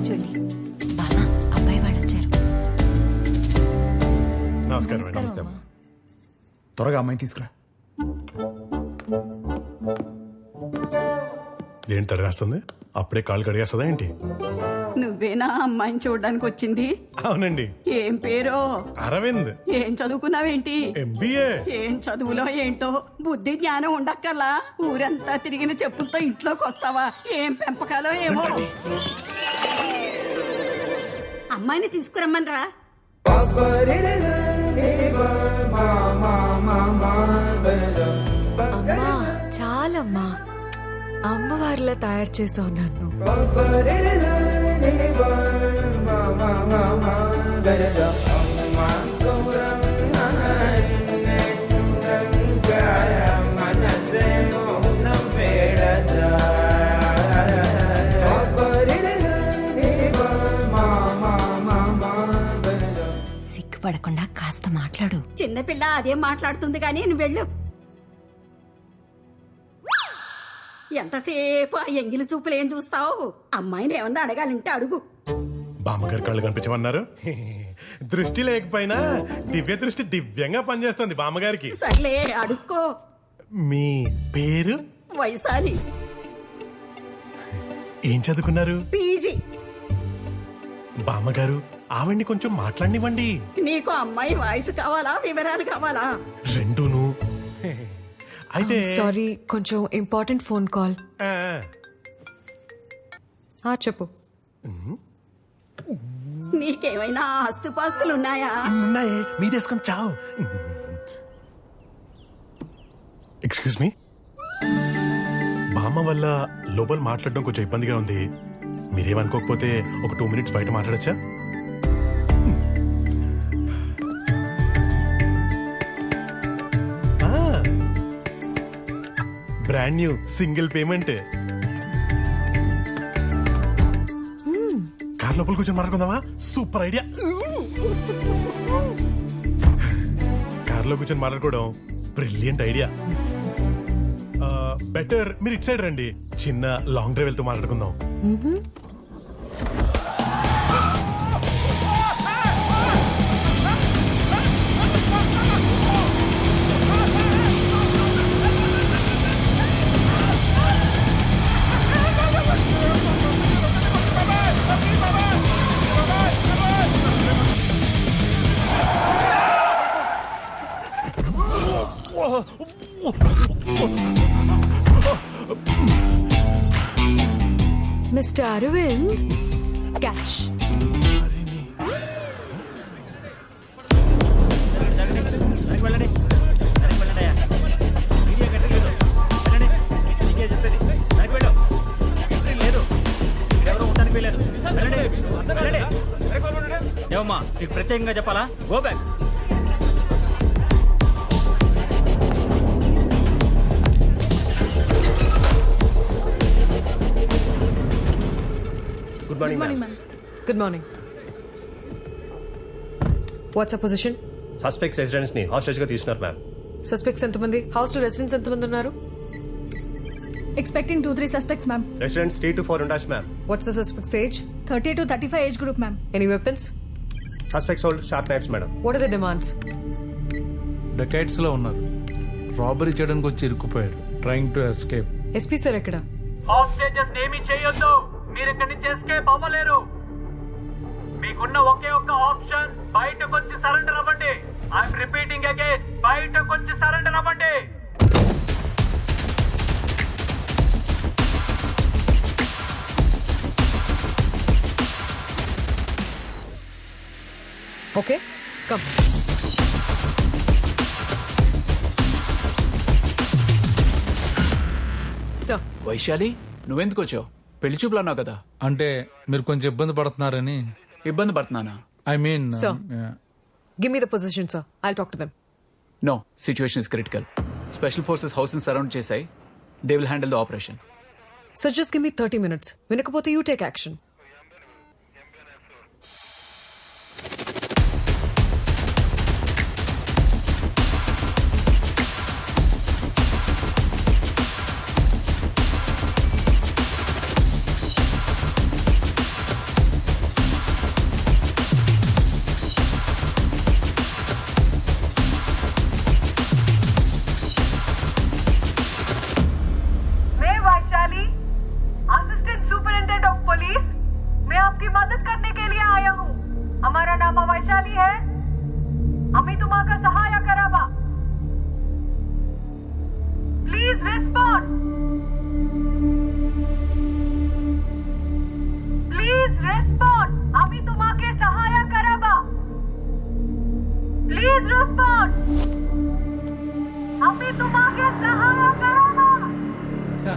కూర్చోండి. బామా, అబ్బాయి వాళ్ళు వచ్చారు. నమస్కారం. నమస్తే. త్వరగా అమ్మాయిని తీసుకురా. ఏంటి తడి రాస్తుంది? అప్పుడే కాళ్ళు కడిగేస్తుందా ఏంటి? నువ్వేనా అమ్మాయిని చూడడానికి వచ్చింది? అవునండి. ఏం పేరో? అరవింద్. ఏం చదువుకున్నావేంటి? MBA. ఏం చదువులో ఏంటో బుద్ధి జ్ఞానం ఉండక్కర్లా. ఊరంతా తిరిగిన చెప్పులతో ఇంట్లోకి వస్తావా? ఏం పెంపకాలో ఏమో. అమ్మాయిని తీసుకురమ్మనరా. అమ్మా చాలమ్మా, అమ్మవారిలా తయారు చేసావు నన్ను. సిగ్గుపడకుండా కాస్త మాట్లాడు. చిన్నపిల్ల అదేం మాట్లాడుతుంది కానీ నువ్వు వెళ్ళు. ఎంతసేపు ఆ ఎంగిలి చూపులు ఏం చూస్తావు? అమ్మాయిని ఏమన్నా అడగాలంటే అడుగు. బామ్మగారు కళ్ళు కనిపించమన్నారు. దృష్టి లేకపోయినా దివ్య దృష్టి దివ్యంగా పనిచేస్తుంది బామ్మగారికి. సర్లే అడుక్కో. మీ పేరు? వైశాలి. ఏం చదువుకున్నారు? పీజీ. బామ్మగారు ఆవిడ్ని కొంచెం మాట్లాడినివ్వండి. నీకు అమ్మాయి వాయిస్ కావాలా, వివరాలు కావాలా? రెండూను. అయితే సారీ, కొంచెం ఇంపార్టెంట్ ఫోన్ కాల్. చెప్పు. నీకేమైనా ఆస్తుపాస్తులున్నాయా? ఉన్నాయే, మీదేసుకొని చావు. ఎక్స్క్యూజ్ మీ, బామ్మ వల్ల లోపల మాట్లాడడం కొంచెం ఇబ్బందిగా ఉంది. మీరేమనుకోకపోతే ఒక 2 minutes బయట మాట్లాడచ్చా? Brand new single payment. Car లోపల కూర్చొని మాట్లాడుకుందామా? Super idea. కార్ లో కూర్చొని మాట్లాడుకోవడం బ్రిలియంట్ ఐడియా. బెటర్ మీరు ఇటు సైడ్ రండి, చిన్న లాంగ్ డ్రైవ్ వెళ్తూ మాట్లాడుకుందాం. Mister Arvind, catch. ఏమమ్మా నీకు ప్రత్యేకంగా చెప్పాలా? Go back. Good morning ma'am. Good morning. What's a position? Suspects residents ని హాస్టేజ్ గా తీసుకున్నారు మ్యామ్. సస్పెక్ట్స్ ఎంతమంది? హౌస్ లో రెసిడెంట్స్ ఎంతమంది ఉన్నారు? Expecting 2-3 suspects, ma'am. Residents 3 to 4 ఉండొచ్చు ma'am. What's the suspect's age? 30 to 35 age group, ma'am. Any weapons? Suspects hold sharp knives మేడం. What are the demands? డెకైడ్స్ లో ఉన్నారు. రాబరీ చేయడానికి వచ్చి ఇరుక్కుపోయారు. Trying to escape. SP sir ఎక్కడ? హాస్టేజెస్ ఏమీ చేయొద్దు. మీరు ఇక్కడి నుంచి ఎస్కేప్ అవ్వలేరు. మీకున్న ఒకే ఒక్క ఆప్షన్ బయటకు వచ్చి సరెండర్ అవ్వండి. ఐఎమ్ రిపీటింగ్ అగైన్, బయటకు వచ్చి సరెండర్ అవ్వండి. Okay, come. Sir. వైశాలి, నువ్వెందుకు వచ్చావు? పెళ్లి చూపులు అన్నావు కదా. అంటే మీరు కొంచెం ఇబ్బంది పడుతున్నారని. ఇబ్బంది పడుతున్నానా? I mean Sir. Give me the position, sir. I'll talk to them. No, situation is critical. Special forces house ని సరౌండ్ చేశాయి. They will handle the operation. Sir, just give me 30 minutes. వినకపోతే you take action.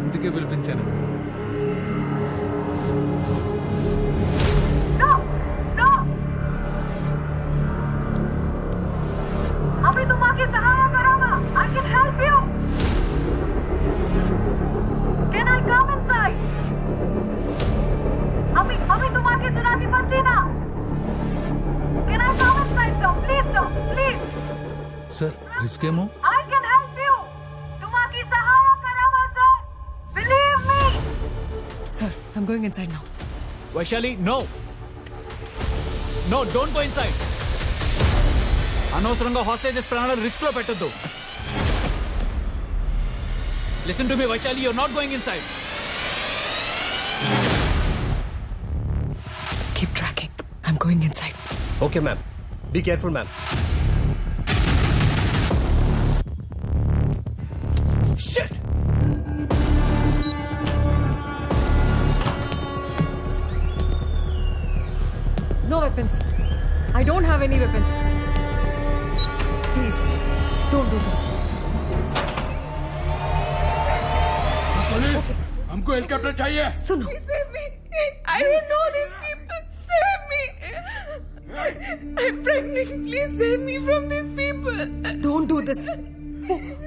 అందుకే పిలిపించాను. अभी तुम आके सहारा करावा. I can help you. Can I come inside? अभी तुम आके सुनाती बच्ची ना. Can I come inside, sir? Please. Sir risk ఏమో. I can help you. तुम आके सहारा करावा, sir. Believe me. Sir, I'm going inside now. Vaishali no don't go inside. అనవసరంగా హాస్టేజెస్ ప్రాణాలు రిస్క్ లో పెట్టొద్దు. Listen to me Vaishali, you're not going inside. Keep tracking. I'm going inside. Okay ma'am, be careful ma'am. Shit! No weapons. I don't have any weapons. Please, don't do this. Police, हमको helicopter चाहिए. सुनो. Save me. I don't know these people. Save me. I'm pregnant. Please save me from these people. Don't do this.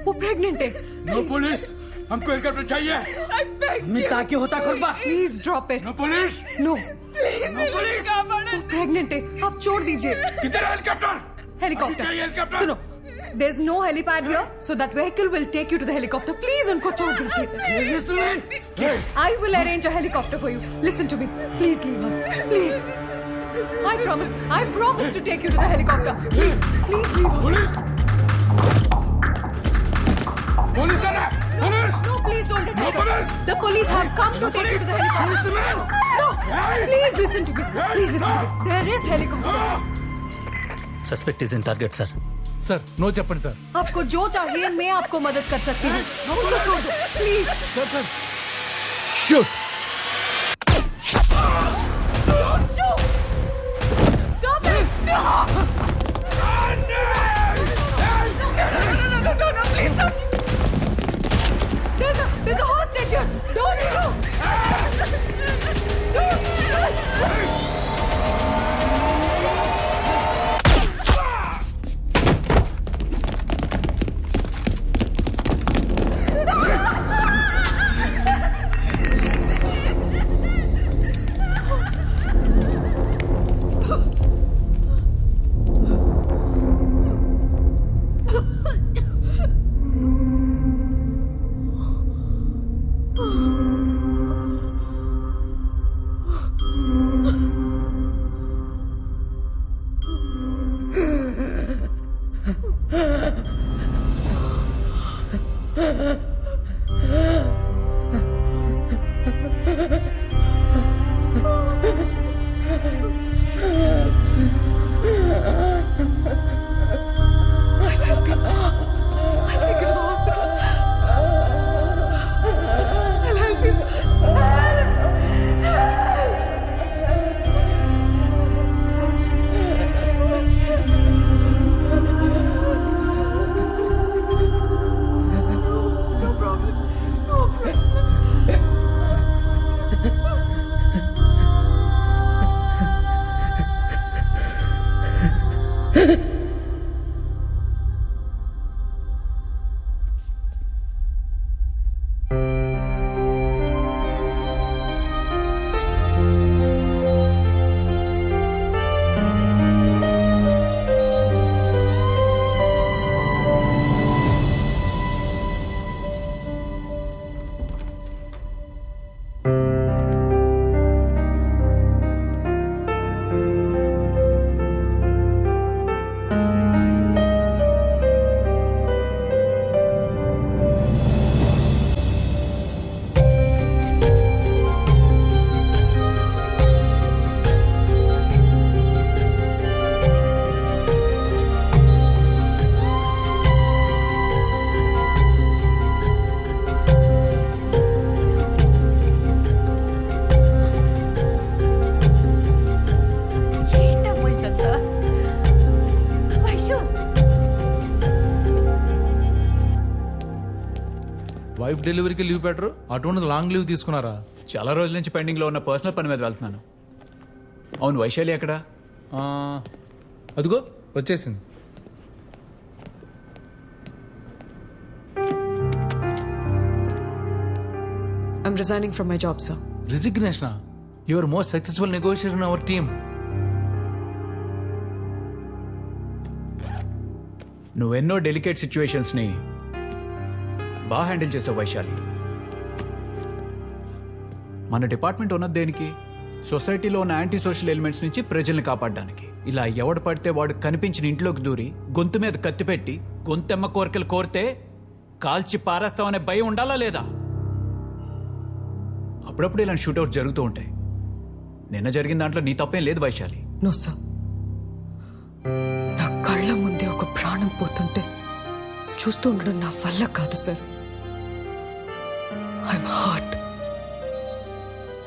वो pregnant है. No police, हमको helicopter चाहिए. I'm pregnant. మిగతా కి హోతా కుర్బా Please drop it. No police, No. Please, मुझे कावड़. वो प्रेग्नेंट है. आप छोड़ दीजिए. किधर है हेलीकॉप्टर? हेलीकॉप्टर. चाहिए हेलीकॉप्टर. सुनो. There's no helipad here, so that vehicle will take you to the helicopter. Please, उनको छोड़ दीजिए. I will arrange a helicopter for you. Listen to me. Please leave her. Please. I promise to take you to the helicopter. Please leave her. Police, police आ रहा है. Police, No, please don't attack her. police! The police have come to take you to the helicopter. No, please listen to me. Please listen to me. There is helicopter. Suspect is in target sir. Sir no చెప్పండి సార్. आपको जो चाहिए मैं आपको मदद कर सकती हूँ. उनको छोड़ दो. Please. Sir shoot. Don't shoot. Stop it. No. No, please stop. There's a hostage here. Don't shoot. Don't. Wife డెలివరీకి లీవ్ పెట్టరు, అటువంటిది లాంగ్ లీవ్ తీసుకున్నారా? చాలా రోజుల నుంచి పెండింగ్ లో ఉన్న పర్సనల్ పని మీద వెళ్తున్నాను. అవును, వైశాలి ఎక్కడ? ఆ, అదిగో వచ్చేసింది. I'm resigning from my job, sir. Resignation. Your most successful negotiator in our team. నువ్వెన్నో డెలికేట్ సిచ్యువేషన్స్ ని బాగా హ్యాండిల్ చేసావు వైశాలి. మన డిపార్ట్మెంట్ ఉన్నది దేనికి? సొసైటీలో ఉన్న యాంటీ సోషల్ ఎలిమెంట్స్ నుంచి ప్రజల్ని కాపాడడానికి. ఇలా ఎవడు పడితే వాడు కనిపించిన ఇంట్లోకి దూరి గొంతు మీద కత్తి పెట్టి గొంతెమ్మ కోరికలు కోరితే కాల్చి పారేస్తామనే భయం ఉండాలా లేదా? అప్పుడప్పుడు ఇలాంటి షూట్అవుట్ జరుగుతూ ఉంటాయి. నిన్న జరిగిన దాంట్లో నీ తప్పేం లేదు వైశాలి. No, sir. నా కళ్ళ ముందే ఒక ప్రాణం పోతుంటే చూస్తూ ఉండడం నా వల్ల కాదు, sir. I'm hurt.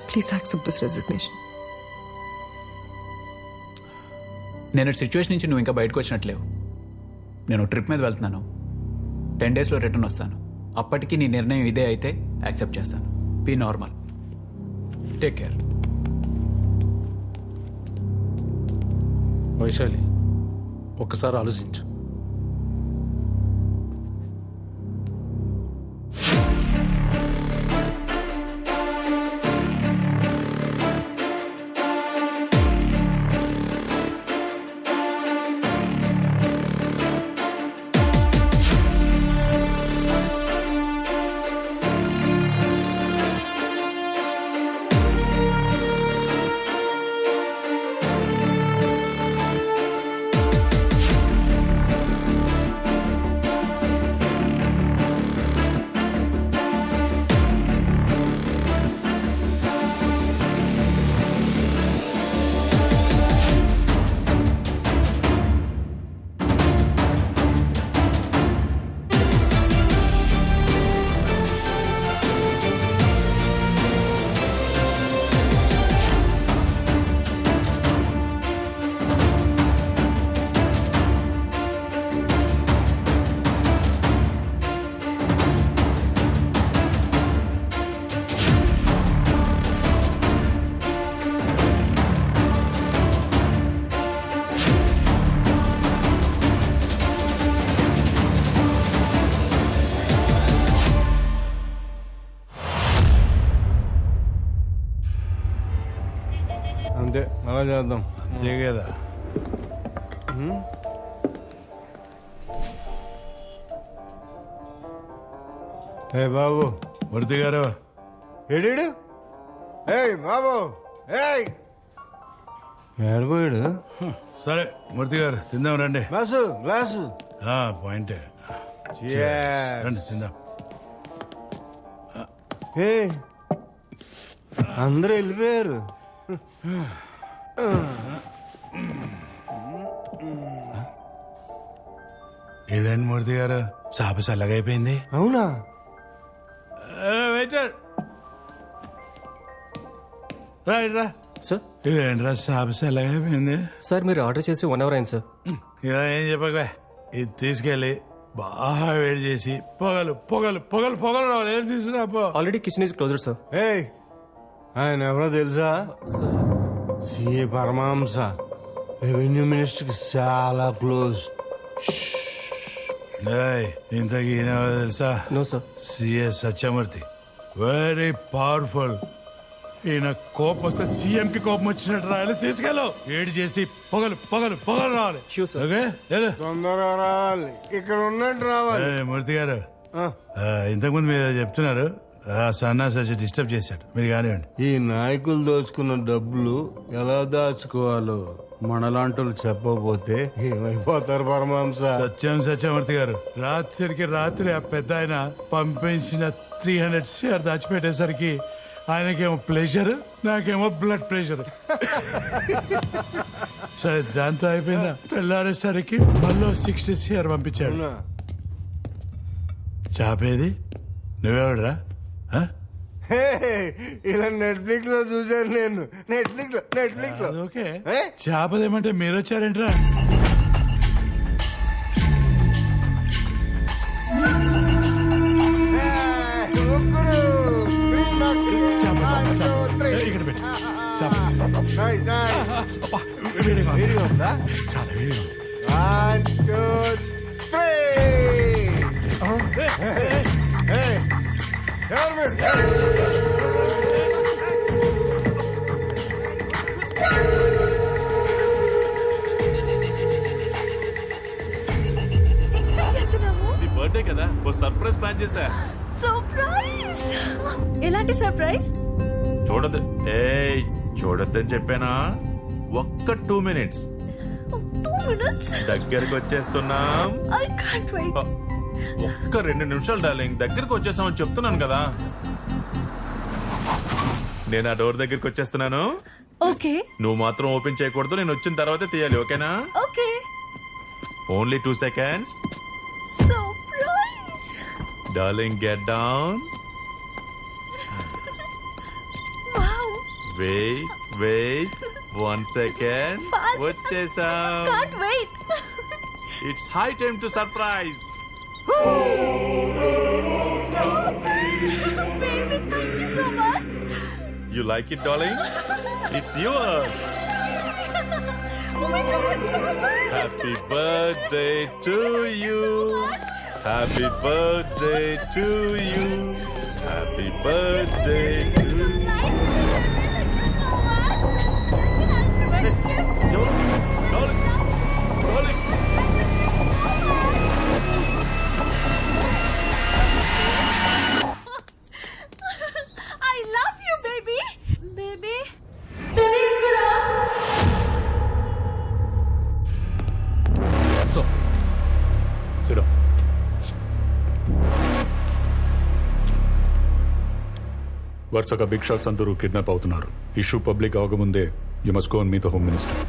Please accept this resignation. నేను సిచ్యువేషన్ నుంచి నువ్వు ఇంకా బయటకు వచ్చినట్లేవు. నేను ట్రిప్ మీద వెళ్తున్నాను. 10 daysలో రిటర్న్ వస్తాను. అప్పటికి నీ నిర్ణయం ఇదే అయితే యాక్సెప్ట్ చేస్తాను. Be normal. Take care. Vaishali, ఒక్కసారి ఆలోచించు. అంతే, అలా చేద్దాం. అంతే కదా. ఏ బాబు, మూర్తి గారు ఏడు. ఏయ్ బాబు, ఏయ్ ఏడిపోయాడు. సరే మూర్తి గారు, తిందాం రండి. Glass glass. పాయింటే, రండి తిందాం. ఏ అందరూ వెళ్ళిపోయారు. ఇదేంటి మూర్తి గారు, సాప చల్లగైపోయింది. అవునా? వెయిటర్ రా. సార్, ఇదేంట్రా సాప చల్లగైపోయింది? సార్ మీరు ఆర్డర్ చేసి 1 hour అయింది సార్. ఇలా ఏం చెప్పక, ఇది తీసుకెళ్ళి బాగా వేడి చేసి పొగలు పొగలు పొగలు పొగలు రావాలి. ఏం తీసుకురా పో. Already kitchen is closer sir. ఏయ్, ఆయన ఎవరో తెలుసా? సిఏ పరమాంస, రెవెన్యూ మినిస్టర్ కి చాలా క్లోజ్. ఇంతకీ ఈయనెవరో తెలుసా? No sir. CA Satyamurthy, very powerful. ఈయన కోపం వస్తే సీఎం కి కోపం వచ్చినట్టు రాయాలి. తీసుకెళ్ళు, వేడి చేసి పొగలు పొగలు పొగలు రావాలి. Sure, sir. ఓకే, తొందరగా రావాలి. ఇక్కడ ఉన్నట్టు రావాలి. మూర్తి గారు, ఇంతకుముందు మీరు చెప్తున్నారు, సన్నాసి వచ్చి డిస్టర్బ్ చేశాడు. మీరు కానివ్వండి. ఈ నాయకులు దోచుకున్న డబ్బులు ఎలా దాచుకోవాలో మనలాంటి చెప్పకపోతే ఏమైపోతారు పరమాంస? సత్యమూర్తి గారు, రాత్రికి రాత్రి ఆ పెద్ద ఆయన పంపించిన 300 షేర్ దాచిపెట్టేసరికి ఆయనకేమో ప్రెషర్, నాకేమో బ్లడ్ ప్రెషర్. సరే, దాంతో అయిపోయిందా? తెల్లారేసరికి మళ్ళీ 60 షేర్ పంపించాడు. చాపేది నువ్వెవడరా? ఇలా నెట్ఫ్లిక్స్ లో చూసాను నేను. నెట్ఫ్లిక్స్ లో ఓకే. చేపదేమంటే మీరు వచ్చారేంట్రా? నైస్ నైస్ వేడిగా ఉంది. వేడిగా ఉందా చాలా వేడిగా ఉంది. 1 2 3 ఎవరు మీరు? నీ బర్త్డే కదా ఓ సర్ప్రైజ్ ప్లాన్ చేశా. సర్ప్రైజ్. ఎలాంటి సర్ప్రైజ్? చూడదు ఏయ్ చూడొద్దని చెప్పానా? ఒక్క 2 minutes 2 minutes. దగ్గరకు వచ్చేస్తున్నాం. I can't wait. ఒక్క 2 నిమిషాలు డార్లింగ్, దగ్గరకు వచ్చేసామని చెప్తున్నాను కదా. నేను ఆ డోర్ దగ్గరికి వచ్చేస్తున్నాను. Okay. నువ్వు మాత్రం ఓపెన్ చేయకూడదు, నేను వచ్చిన తర్వాతే తీయాలి, ఓకేనా? Okay. Only 2 seconds. Surprise. Darling get down. Wow. Wait 1 second. Fast. వచ్చేసాం. Can't wait. It's high time to surprise. Baby, thank you so much. You like it, darling? It's yours. Oh my God. Happy birthday to you. Happy birthday to you. Happy birthday to you. Darling, darling. I love you, baby. Baby. So Sit down. వరుసగా big shots అందరూ kidnap అవుతున్నారు. Issue public అవకముందే you must go and meet the home minister.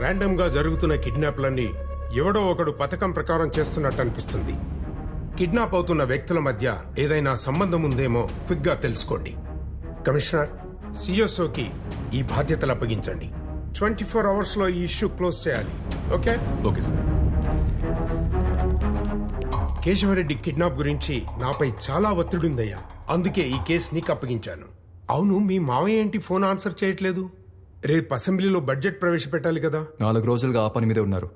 Random గా జరుగుతున్న కిడ్నాప్లన్నీ ఎవడో ఒకడు పథకం ప్రకారం చేస్తున్నట్టు అనిపిస్తుంది. కిడ్నాప్ అవుతున్న వ్యక్తుల మధ్య ఏదైనా సంబంధం ఉందేమో క్విక్ గా తెలుసుకోండి. కమిషనర్, సిఎస్ఓకి ఈ బాధ్యతలు అప్పగించండి. 24 hours లో ఈ ఇష్యూ క్లోజ్ చేయాలి. Okay? Okay sir. Keshava Reddy kidnap గురించి నాపై చాలా ఒత్తిడుందయ్యా. అందుకే ఈ కేసు నీకు అప్పగించాను. అవును, మీ మావయ్య ఏంటి ఫోన్ ఆన్సర్ చేయట్లేదు? రేపు అసెంబ్లీలో బడ్జెట్ ప్రవేశపెట్టాలి కదా. 4 రోజులుగా ఆ పని మీదే ఉన్నారు.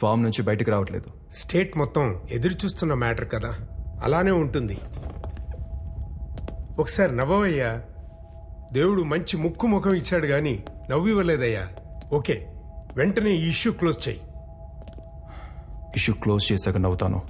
ఫామ్ నుంచి బయటకు రావట్లేదు. స్టేట్ మొత్తం ఎదురు చూస్తున్న మ్యాటర్ కదా, అలానే ఉంటుంది. ఒకసారి నవ్వవయ్యా. దేవుడు మంచి ముక్కు ముఖం ఇచ్చాడు గాని నవ్వు ఇవ్వలేదయ్యా. ఓకే, వెంటనే ఈ ఇష్యూ క్లోజ్ చేయి. ఇష్యూ క్లోజ్ చేశాక నవ్వుతాను.